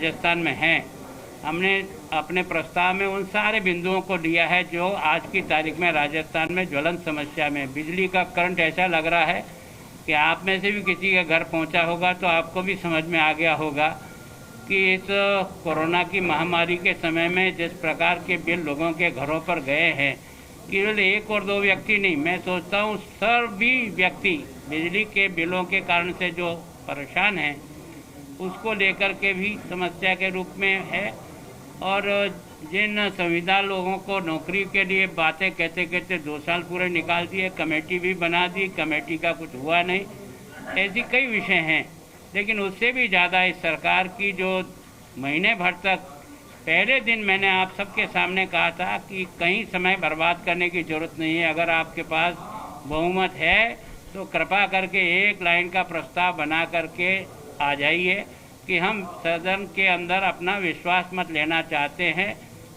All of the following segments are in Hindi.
राजस्थान में हैं। हमने अपने प्रस्ताव में उन सारे बिंदुओं को लिया है जो आज की तारीख में राजस्थान में ज्वलंत समस्या में बिजली का करंट ऐसा लग रहा है कि आप में से भी किसी के घर पहुंचा होगा तो आपको भी समझ में आ गया होगा कि इस कोरोना की महामारी के समय में जिस प्रकार के बिल लोगों के घरों पर गए हैं, केवल एक और दो व्यक्ति नहीं, मैं सोचता हूँ सभी व्यक्ति बिजली के बिलों के कारण से जो परेशान हैं उसको लेकर के भी समस्या के रूप में है। और जिन संविदा लोगों को नौकरी के लिए बातें कहते कहते 2 साल पूरे निकाल दिए, कमेटी भी बना दी, कमेटी का कुछ हुआ नहीं, ऐसी कई विषय हैं। लेकिन उससे भी ज़्यादा इस सरकार की जो महीने भर तक, पहले दिन मैंने आप सबके सामने कहा था कि कहीं समय बर्बाद करने की ज़रूरत नहीं है। अगर आपके पास बहुमत है तो कृपा करके एक लाइन का प्रस्ताव बना करके आ जाइए कि हम सदन के अंदर अपना विश्वास मत लेना चाहते हैं।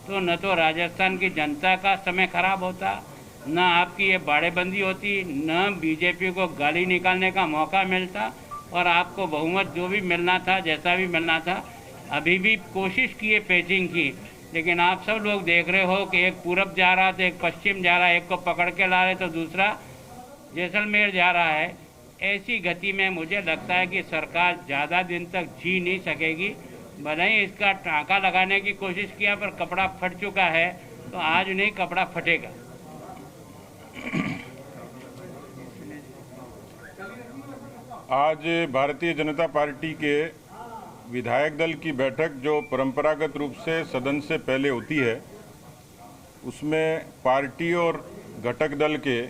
तो न तो राजस्थान की जनता का समय खराब होता, न आपकी ये बाड़ेबंदी होती, न बीजेपी को गाली निकालने का मौका मिलता, और आपको बहुमत जो भी मिलना था, जैसा भी मिलना था, अभी भी कोशिश किए पेचिंग की, लेकिन आप सब लोग देख रहे हो कि एक पूरब जा रहा तो एक पश्चिम जा रहा है, एक को पकड़ के ला रहे तो दूसरा जैसलमेर जा रहा है। ऐसी गति में मुझे लगता है कि सरकार ज़्यादा दिन तक जी नहीं सकेगी। भले ही इसका टाँका लगाने की कोशिश किया पर कपड़ा फट चुका है, तो आज नहीं कपड़ा फटेगा। आज भारतीय जनता पार्टी के विधायक दल की बैठक जो परंपरागत रूप से सदन से पहले होती है, उसमें पार्टी और घटक दल के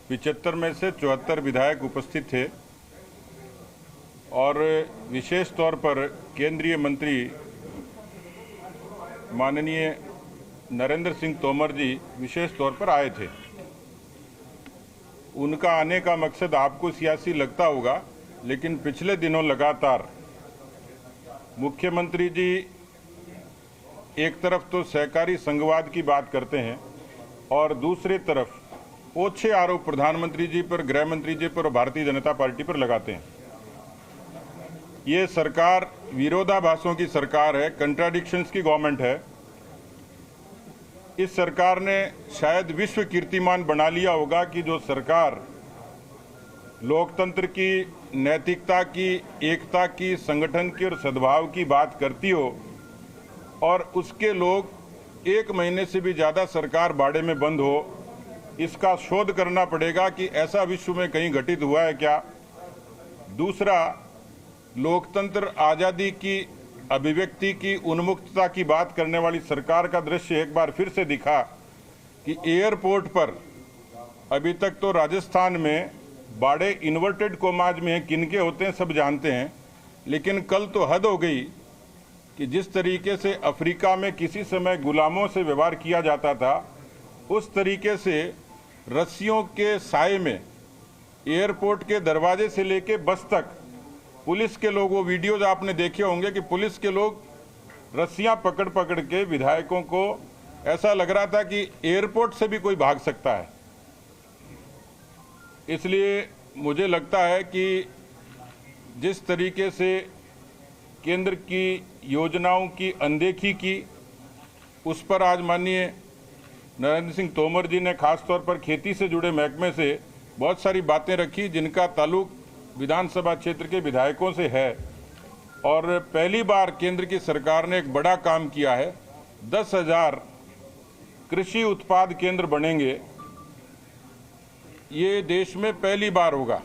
75 में से 74 विधायक उपस्थित थे और विशेष तौर पर केंद्रीय मंत्री माननीय नरेंद्र सिंह तोमर जी विशेष तौर पर आए थे। उनका आने का मकसद आपको सियासी लगता होगा, लेकिन पिछले दिनों लगातार मुख्यमंत्री जी एक तरफ तो सहकारी संघवाद की बात करते हैं और दूसरी तरफ ओछे आरोप प्रधानमंत्री जी पर, गृह मंत्री जी पर और भारतीय जनता पार्टी पर लगाते हैं। ये सरकार विरोधाभासों की सरकार है, कंट्राडिक्शंस की गवर्नमेंट है। इस सरकार ने शायद विश्व कीर्तिमान बना लिया होगा कि जो सरकार लोकतंत्र की, नैतिकता की, एकता की, संगठन की और सद्भाव की बात करती हो और उसके लोग 1 महीने से भी ज़्यादा सरकार बाड़े में बंद हो, इसका शोध करना पड़ेगा कि ऐसा विश्व में कहीं घटित हुआ है क्या। दूसरा, लोकतंत्र, आज़ादी की, अभिव्यक्ति की, उन्मुक्तता की बात करने वाली सरकार का दृश्य एक बार फिर से दिखा कि एयरपोर्ट पर अभी तक तो राजस्थान में बाड़े इन्वर्टेड कोमाज में हैं, किनके होते हैं सब जानते हैं, लेकिन कल तो हद हो गई कि जिस तरीके से अफ्रीका में किसी समय गुलामों से व्यवहार किया जाता था, उस तरीके से रस्सियों के साए में एयरपोर्ट के दरवाजे से लेके बस तक पुलिस के लोग, वो वीडियोज आपने देखे होंगे कि पुलिस के लोग रस्सियां पकड़ पकड़ के विधायकों को, ऐसा लग रहा था कि एयरपोर्ट से भी कोई भाग सकता है। इसलिए मुझे लगता है कि जिस तरीके से केंद्र की योजनाओं की अनदेखी की, उस पर आज माननीय नरेंद्र सिंह तोमर जी ने खास तौर पर खेती से जुड़े महकमे से बहुत सारी बातें रखी जिनका ताल्लुक विधानसभा क्षेत्र के विधायकों से है। और पहली बार केंद्र की सरकार ने एक बड़ा काम किया है, 10,000 कृषि उत्पाद केंद्र बनेंगे। ये देश में पहली बार होगा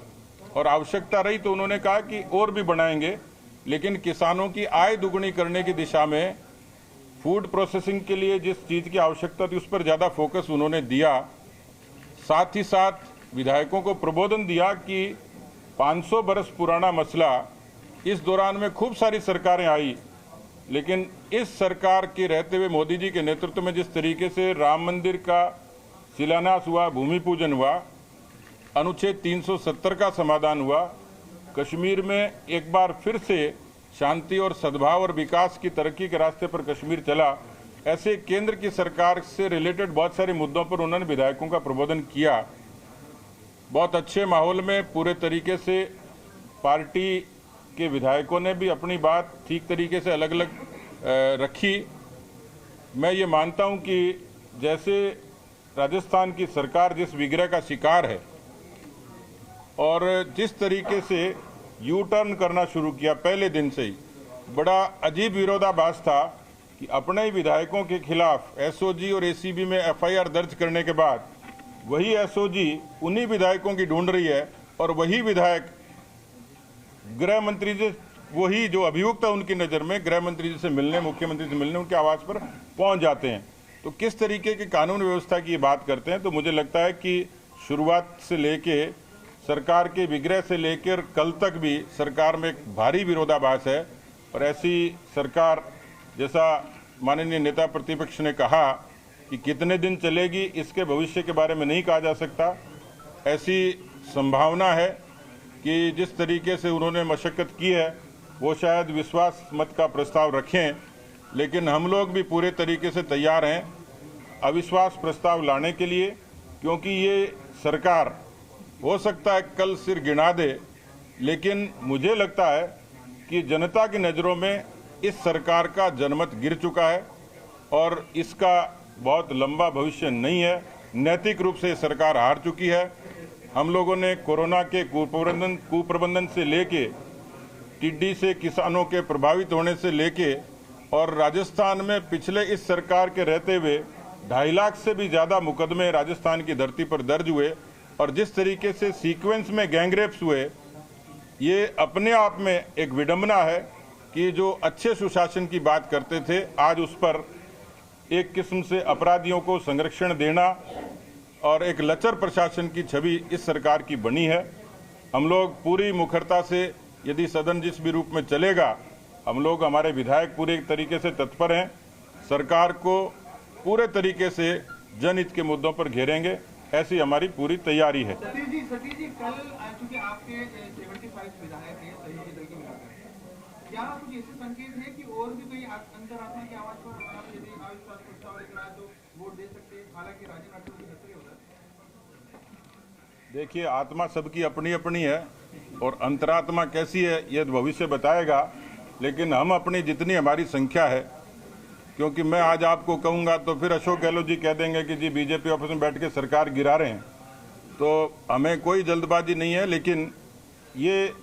और आवश्यकता रही तो उन्होंने कहा कि और भी बनाएंगे, लेकिन किसानों की आय दुगनी करने की दिशा में फूड प्रोसेसिंग के लिए जिस चीज़ की आवश्यकता थी उस पर ज़्यादा फोकस उन्होंने दिया। साथ ही साथ विधायकों को प्रबोधन दिया कि 500 बरस पुराना मसला, इस दौरान में खूब सारी सरकारें आई, लेकिन इस सरकार के रहते हुए मोदी जी के नेतृत्व में जिस तरीके से राम मंदिर का शिलान्यास हुआ, भूमि पूजन हुआ, अनुच्छेद 370 का समाधान हुआ, कश्मीर में एक बार फिर से शांति और सद्भाव और विकास की तरक्की के रास्ते पर कश्मीर चला, ऐसे केंद्र की सरकार से रिलेटेड बहुत सारे मुद्दों पर उन्होंने विधायकों का प्रबोधन किया। बहुत अच्छे माहौल में पूरे तरीके से पार्टी के विधायकों ने भी अपनी बात ठीक तरीके से अलग अलग रखी। मैं ये मानता हूं कि जैसे राजस्थान की सरकार जिस विग्रह का शिकार है और जिस तरीके से यू टर्न करना शुरू किया पहले दिन से ही, बड़ा अजीब विरोधाभास था कि अपने ही विधायकों के खिलाफ एसओजी और एसीबी में एफआईआर दर्ज करने के बाद वही एसओजी उन्हीं विधायकों की ढूंढ रही है और वही विधायक गृह मंत्री से, वही जो अभियुक्त है उनकी नज़र में, गृह मंत्री जी से मिलने, मुख्यमंत्री से मिलने उनके आवास पर पहुंच जाते हैं। तो किस तरीके की कानून व्यवस्था की बात करते हैं। तो मुझे लगता है कि शुरुआत से लेके सरकार के विग्रह से लेकर कल तक भी सरकार में एक भारी विरोधाभास है और ऐसी सरकार, जैसा माननीय नेता प्रतिपक्ष ने कहा कि कितने दिन चलेगी इसके भविष्य के बारे में नहीं कहा जा सकता। ऐसी संभावना है कि जिस तरीके से उन्होंने मशक्कत की है वो शायद विश्वास मत का प्रस्ताव रखें, लेकिन हम लोग भी पूरे तरीके से तैयार हैं अविश्वास प्रस्ताव लाने के लिए, क्योंकि ये सरकार हो सकता है कल सिर गिना दे, लेकिन मुझे लगता है कि जनता की नज़रों में इस सरकार का जनमत गिर चुका है और इसका बहुत लंबा भविष्य नहीं है। नैतिक रूप से सरकार हार चुकी है। हम लोगों ने कोरोना के कुप्रबंधन से लेके, टिड्डी से किसानों के प्रभावित होने से लेके, और राजस्थान में पिछले इस सरकार के रहते हुए 2.5 लाख से भी ज़्यादा मुकदमे राजस्थान की धरती पर दर्ज हुए और जिस तरीके से सीक्वेंस में गैंगरेप्स हुए, ये अपने आप में एक विडंबना है कि जो अच्छे सुशासन की बात करते थे आज उस पर एक किस्म से अपराधियों को संरक्षण देना और एक लचर प्रशासन की छवि इस सरकार की बनी है। हम लोग पूरी मुखरता से, यदि सदन जिस भी रूप में चलेगा, हम लोग, हमारे विधायक पूरे तरीके से तत्पर हैं, सरकार को पूरे तरीके से जनहित के मुद्दों पर घेरेंगे, ऐसी हमारी पूरी तैयारी है। सतीश जी, कल चूंकि आपके 75 विधायक हैं सही दल के मिलाकर, क्या कुछ ऐसे संकेत है कि और भी कोई अंतरात्मा की आवाज पर आप यदि अविश्वास प्रस्ताव लेकर आए तो वोट दे सकते हैं, हालांकि राजनीति की खतरे होता है? देखिए, आत्मा सबकी अपनी अपनी है और अंतरात्मा कैसी है ये भविष्य बताएगा, लेकिन हम अपनी जितनी हमारी संख्या है, क्योंकि मैं आज आपको कहूंगा तो फिर अशोक गहलोत जी कह देंगे कि जी बीजेपी ऑफिस में बैठ के सरकार गिरा रहे हैं, तो हमें कोई जल्दबाजी नहीं है। लेकिन ये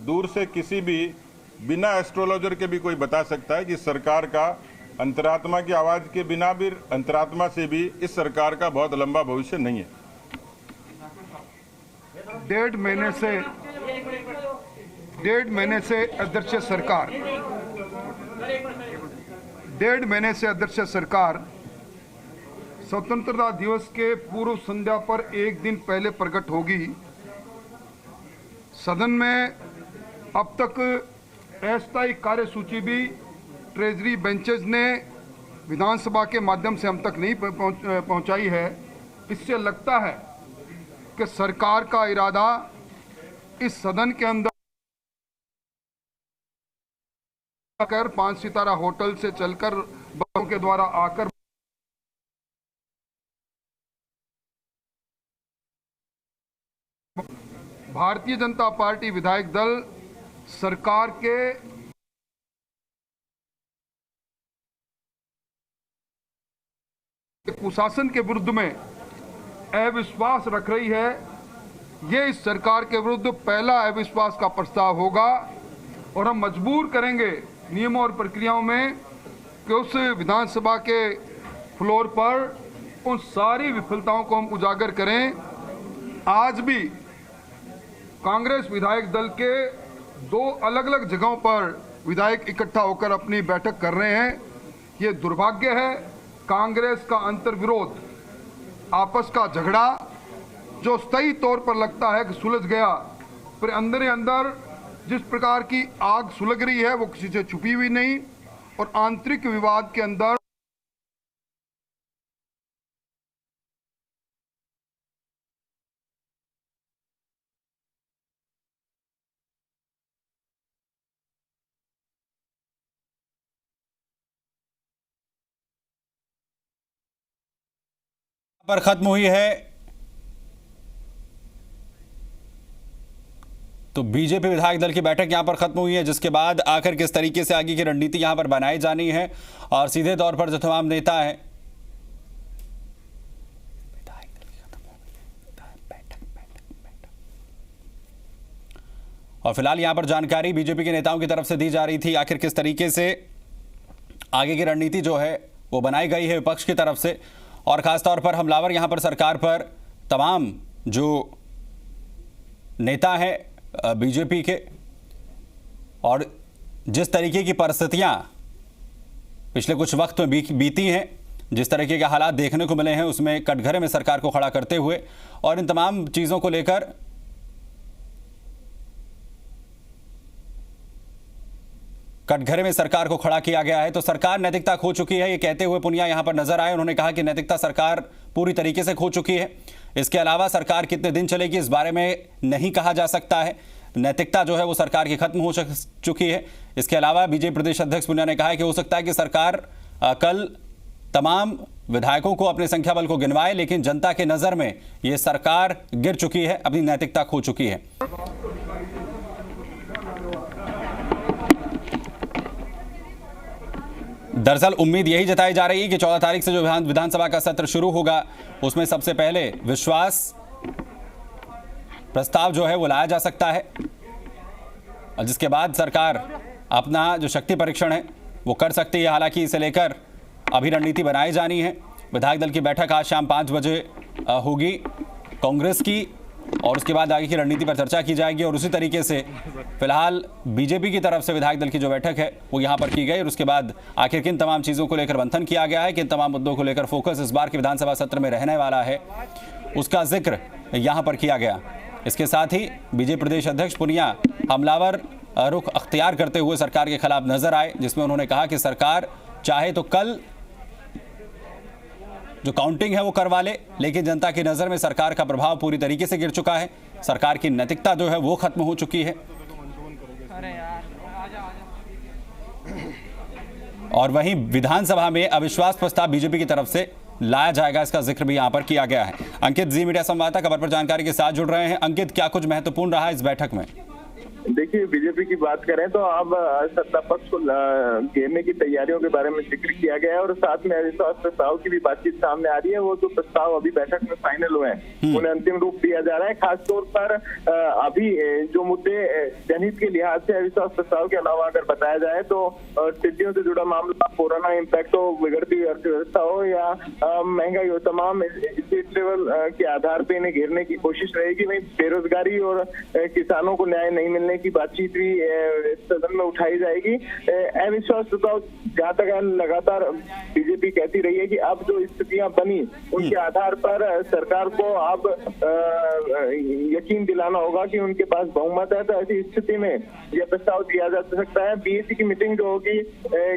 दूर से किसी भी बिना एस्ट्रोलॉजर के भी कोई बता सकता है कि सरकार का अंतरात्मा की आवाज़ के बिना भी, अंतरात्मा से भी इस सरकार का बहुत लंबा भविष्य नहीं है। 1.5 महीने से अध्यक्ष सरकार स्वतंत्रता दिवस के पूर्व संध्या पर एक दिन पहले प्रकट होगी। सदन में अब तक अस्थायी कार्यसूची भी ट्रेजरी बेंचेस ने विधानसभा के माध्यम से हम तक नहीं पहुंचाई है। इससे लगता है कि सरकार का इरादा इस सदन के अंदर 5 सितारा होटल से चलकर बसों के द्वारा आकर भारतीय जनता पार्टी विधायक दल सरकार के कुशासन के विरुद्ध में अविश्वास रख रही है। ये इस सरकार के विरुद्ध पहला अविश्वास का प्रस्ताव होगा और हम मजबूर करेंगे नियमों और प्रक्रियाओं में कि उस विधानसभा के फ्लोर पर उन सारी विफलताओं को हम उजागर करें। आज भी कांग्रेस विधायक दल के 2 अलग अलग जगहों पर विधायक इकट्ठा होकर अपनी बैठक कर रहे हैं। ये दुर्भाग्य है। कांग्रेस का अंतर्विरोध, आपस का झगड़ा जो स्थायी तौर पर लगता है कि सुलझ गया, फिर अंदर ही अंदर जिस प्रकार की आग सुलग रही है वो किसी से छुपी हुई नहीं और आंतरिक विवाद के अंदर पर खत्म हुई है तो बीजेपी विधायक दल की बैठक यहां पर खत्म हुई है, जिसके बाद आखिर किस तरीके से आगे की रणनीति यहां पर बनाई जानी है और सीधे तौर पर जो तमाम नेता हैं और फिलहाल यहां पर जानकारी बीजेपी के नेताओं की तरफ से दी जा रही थी आखिर किस तरीके से आगे की रणनीति जो है वो बनाई गई है विपक्ष की तरफ से, और खासतौर पर हमलावर यहां पर सरकार पर तमाम जो नेता हैं बीजेपी के, और जिस तरीके की परिस्थितियां पिछले कुछ वक्त में बीती हैं, जिस तरीके के हालात देखने को मिले हैं, उसमें कटघरे में सरकार को खड़ा करते हुए और इन तमाम चीज़ों को लेकर कटघरे में सरकार को खड़ा किया गया है। तो सरकार नैतिकता खो चुकी है, ये कहते हुए पुनिया यहां पर नजर आए। उन्होंने कहा कि नैतिकता सरकार पूरी तरीके से खो चुकी है। इसके अलावा सरकार कितने दिन चलेगी इस बारे में नहीं कहा जा सकता है। नैतिकता जो है वो सरकार की खत्म हो चुकी है। इसके अलावा बीजेपी प्रदेश अध्यक्ष पुनिया ने कहा है कि हो सकता है कि सरकार कल तमाम विधायकों को अपने संख्या बल को गिनवाए, लेकिन जनता के नजर में ये सरकार गिर चुकी है, अपनी नैतिकता खो चुकी है। दरअसल उम्मीद यही जताई जा रही है कि 14 तारीख से जो विधानसभा का सत्र शुरू होगा उसमें सबसे पहले विश्वास प्रस्ताव जो है वो लाया जा सकता है, जिसके बाद सरकार अपना जो शक्ति परीक्षण है वो कर सकती है। हालांकि इसे लेकर अभी रणनीति बनाई जानी है। विधायक दल की बैठक आज शाम 5 बजे होगी कांग्रेस की, और उसके बाद आगे की रणनीति पर चर्चा की जाएगी। और उसी तरीके से फिलहाल बीजेपी की तरफ से विधायक दल की जो बैठक है वो यहाँ पर की गई, और उसके बाद आखिर किन तमाम चीज़ों को लेकर मंथन किया गया है, किन तमाम मुद्दों को लेकर फोकस इस बार के विधानसभा सत्र में रहने वाला है, उसका जिक्र यहाँ पर किया गया। इसके साथ ही बीजेपी प्रदेश अध्यक्ष पुनिया हमलावर रुख अख्तियार करते हुए सरकार के खिलाफ नजर आए, जिसमें उन्होंने कहा कि सरकार चाहे तो कल जो काउंटिंग है वो करवा ले, लेकिन जनता की नज़र में सरकार का प्रभाव पूरी तरीके से गिर चुका है। सरकार की नैतिकता जो है वो खत्म हो चुकी है। और वहीं विधानसभा में अविश्वास प्रस्ताव बीजेपी की तरफ से लाया जाएगा, इसका जिक्र भी यहां पर किया गया है। अंकित जी मीडिया संवाददाता खबर पर जानकारी के साथ जुड़ रहे हैं। अंकित, क्या कुछ महत्वपूर्ण रहा इस बैठक में? देखिए, बीजेपी की बात करें तो अब सत्ता पक्ष को घेरने की तैयारियों के बारे में जिक्र किया गया है, और साथ में अविश्वास प्रस्ताव की भी बातचीत सामने आ रही है। वो जो प्रस्ताव अभी बैठक में फाइनल हुए हैं उन्हें अंतिम रूप दिया जा रहा है। खासतौर पर अभी जो मुद्दे जनहित के लिहाज से अविश्वास प्रस्ताव के अलावा अगर बताया जाए तो टिड्डियों से जुड़ा मामला, कोरोना इम्पैक्ट हो, बिगड़ती अर्थव्यवस्था हो या महंगाई हो, तमाम स्टेट लेवल के आधार पर इन्हें घेरने की कोशिश रहेगी। वहीं बेरोजगारी और किसानों को न्याय नहीं मिलने की बातचीत भी सदन में उठाई जाएगी। अविश्वास प्रस्ताव जहाँ तक लगातार बीजेपी कहती रही है कि अब जो स्थितियां बनी उनके आधार पर सरकार को अब यकीन दिलाना होगा कि उनके पास बहुमत है। तो ऐसी स्थिति में यह प्रस्ताव दिया जा सकता है। बीएसी की मीटिंग जो होगी,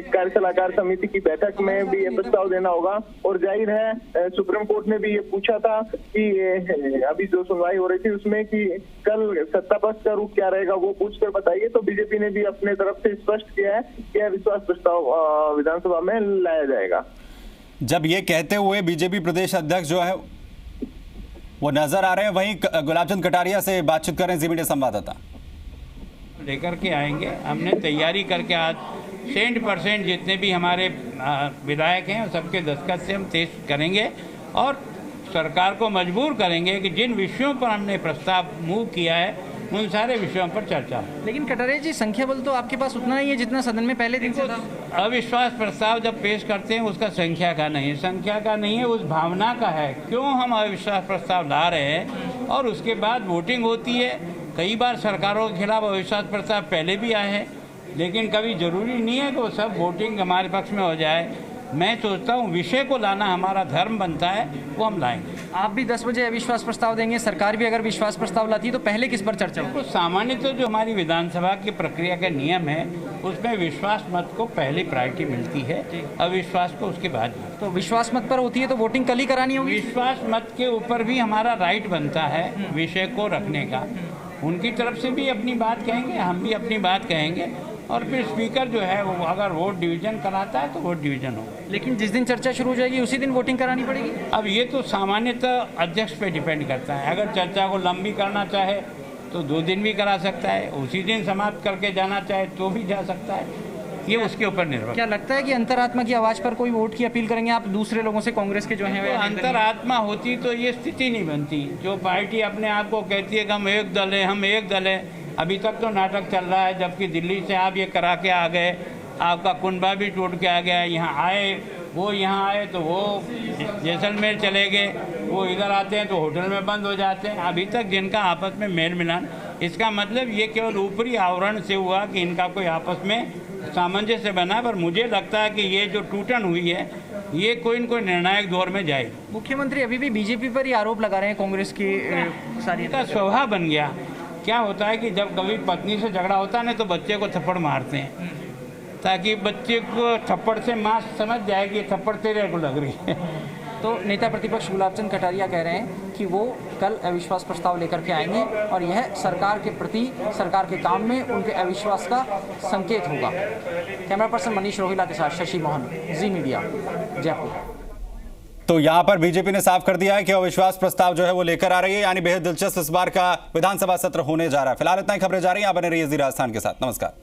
कार्य सलाहकार समिति की बैठक में भी यह प्रस्ताव देना होगा। और जाहिर है सुप्रीम कोर्ट ने भी ये पूछा था कि अभी जो सुनवाई हो रही थी उसमें कि कल सत्ता पक्ष का रूप क्या रहेगा वो पूछकर बताइए। तो बीजेपी ने भी अपने तरफ से स्पष्ट किया है कि अविश्वास प्रस्ताव विधानसभा में लाया जाएगा। जब ये कहते हुए बीजेपी प्रदेश अध्यक्ष जो है वो नजर आ रहे हैं, वहीं गुलाबचंद कटारिया से बातचीत करें जी मीडिया संवाददाता। लेकर के आएंगे, हमने तैयारी करके आज 100% जितने भी हमारे विधायक हैं सबके दस्तखत से हम तेज करेंगे और सरकार को मजबूर करेंगे कि जिन विषयों पर हमने प्रस्ताव मूव किया है उन सारे विषयों पर चर्चा। लेकिन कटारिया जी, संख्या बल तो आपके पास उतना ही है जितना सदन में पहले दिन से था। अविश्वास प्रस्ताव जब पेश करते हैं उसका संख्या का नहीं है, संख्या का नहीं है, उस भावना का है। क्यों हम अविश्वास प्रस्ताव ला रहे हैं और उसके बाद वोटिंग होती है। कई बार सरकारों के खिलाफ अविश्वास प्रस्ताव पहले भी आए हैं, लेकिन कभी जरूरी नहीं है कि वो सब वोटिंग हमारे पक्ष में हो जाए। मैं सोचता हूँ विषय को लाना हमारा धर्म बनता है, वो हम लाएंगे। आप भी 10 बजे अविश्वास प्रस्ताव देंगे, सरकार भी अगर विश्वास प्रस्ताव लाती है तो पहले किस पर चर्चा होगी? तो सामान्य तो जो हमारी विधानसभा की प्रक्रिया का नियम है उसमें विश्वास मत को पहले प्रायोरिटी मिलती है, अविश्वास को उसके बाद। तो विश्वास मत पर होती है तो वोटिंग कल ही करानी होगी? विश्वास मत के ऊपर भी हमारा राइट बनता है विषय को रखने का। उनकी तरफ से भी अपनी बात कहेंगे, हम भी अपनी बात कहेंगे, और फिर स्पीकर जो है वो अगर वोट डिवीजन कराता है तो वोट डिवीजन होगा। लेकिन जिस दिन चर्चा शुरू हो जाएगी उसी दिन वोटिंग करानी पड़ेगी? अब ये तो सामान्यतः अध्यक्ष पे डिपेंड करता है। अगर चर्चा को लंबी करना चाहे तो 2 दिन भी करा सकता है, उसी दिन समाप्त करके जाना चाहे तो भी जा सकता है, ये उसके ऊपर निर्भर। क्या लगता है कि अंतरात्मा की आवाज़ पर कोई वोट की अपील करेंगे आप दूसरे लोगों से, कांग्रेस के जो हैं? तो अंतरात्मा होती तो ये स्थिति नहीं बनती। जो पार्टी अपने आप को कहती है कि हम एक दल है, हम एक दल है, अभी तक तो नाटक चल रहा है, जबकि दिल्ली से आप ये करा के आ गए, आपका कुनबा भी टूट के आ गया, यहाँ आए, वो यहाँ आए तो वो जैसलमेर चले गए, वो इधर आते हैं तो होटल में बंद हो जाते हैं। अभी तक जिनका आपस में मेल मिलान, इसका मतलब ये केवल ऊपरी आवरण से हुआ कि इनका कोई आपस में सामंजस्य बना, पर मुझे लगता है कि ये जो टूटन हुई है ये कोई न कोई निर्णायक दौर में जाएगी। मुख्यमंत्री अभी भी बीजेपी पर ही आरोप लगा रहे हैं, कांग्रेस की सारी का स्वभाव बन गया। क्या होता है कि जब कभी पत्नी से झगड़ा होता है ना तो बच्चे को थप्पड़ मारते हैं, ताकि बच्चे को थप्पड़ से माँ समझ जाए कि थप्पड़ तेरे को लग रही है। तो नेता प्रतिपक्ष गुलाब चंद कटारिया कह रहे हैं कि वो कल अविश्वास प्रस्ताव लेकर के आएंगे और यह सरकार के प्रति, सरकार के काम में उनके अविश्वास का संकेत होगा। कैमरा पर्सन मनीष रोहिला के साथ शशि मोहन, जी मीडिया, जयपुर। तो यहां पर बीजेपी ने साफ कर दिया है कि अविश्वास प्रस्ताव जो है वो लेकर आ रही है, यानी बेहद दिलचस्प इस बार का विधानसभा सत्र होने जा रहा है। फिलहाल इतना ही खबरें जा रही हैं, आप बने रहिए जी राजस्थान के साथ। नमस्कार।